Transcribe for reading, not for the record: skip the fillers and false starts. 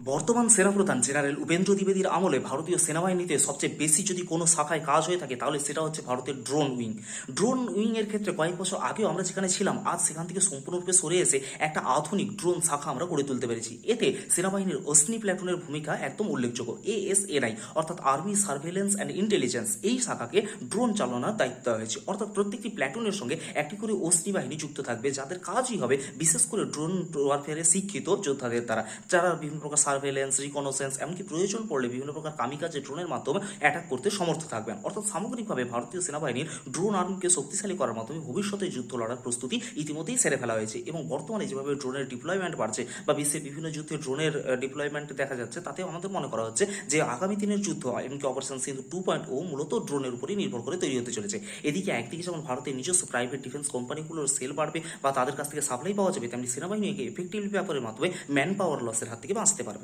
বর্তমান সেনাপ্রধান জেনারেল উপেন্দ্র দ্বিবেদীর আমলে ভারতীয় সেনাবাহিনীতে সবচেয়ে বেশি যদি কোনো শাখায় কাজ হয়ে থাকে তাহলে সেটা হচ্ছে ভারতের ড্রোন উইং। ড্রোন উইং এর ক্ষেত্রে কয়েক বছর আগেও আমরা যেখানে ছিলাম আজ সেখান থেকে সম্পূর্ণরূপে সরে এসে একটা আধুনিক ড্রোন শাখা আমরা গড়ে তুলতে পেরেছি। এতে সেনাবাহিনীর অশ্নি প্ল্যাটুনের ভূমিকা একদম উল্লেখযোগ্য। এএসএনআই অর্থাৎ আর্মি সার্ভেলেন্স অ্যান্ড ইন্টেলিজেন্স এই শাখাকে ড্রোন চালানোর দায়িত্ব দেওয়া হয়েছে। অর্থাৎ প্রত্যেকটি প্ল্যাটুনের সঙ্গে একটি করে অশ্নি বাহিনী যুক্ত থাকবে, যাদের কাজই হবে বিশেষ করে ড্রোন ওয়ারফেয়ারে শিক্ষিত যোদ্ধাদের দ্বারা, যারা বিভিন্ন প্রকার সার্ভেলেন্স, রিকনোসেন্স, এমনকি প্রয়োজন পড়লে বিভিন্ন প্রকার কামিকাজে ড্রোনের মাধ্যমে অ্যাটাক করতে সমর্থ থাকবেন। অর্থাৎ সামগ্রিকভাবে ভারতীয় সেনাবাহিনীর ড্রোন আর্মিকে শক্তিশালী করার মাধ্যমে ভবিষ্যতে যুদ্ধ লড়ার প্রস্তুতি ইতিমধ্যেই সেরে ফেলা হয়েছে। এবং বর্তমানে যেভাবে ড্রোনের ডিপ্লয়মেন্ট বাড়ছে বা বিশ্বের বিভিন্ন যুদ্ধে ড্রোনের ডিপ্লয়মেন্ট দেখা যাচ্ছে, তাতে আমাদের মনে করা হচ্ছে যে আগামী দিনের যুদ্ধ এমনকি অপারেশন সিন্ধু 2.0 মূলত ড্রোনের উপরই নির্ভর করে তৈরি হতে চলেছে। এদিকে একদিকে যেমন ভারতের নিজস্ব প্রাইভেট ডিফেন্স কোম্পানিগুলোর সেল বাড়বে বা তাদের কাছ থেকে সাপ্লাই পাওয়া যাবে, তেমনি সেনাবাহিনীকে এফেক্টিভলি ব্যাপারের মাধ্যমে ম্যান পাওয়ার লসের হাত থেকে বাঁচতে পারবে।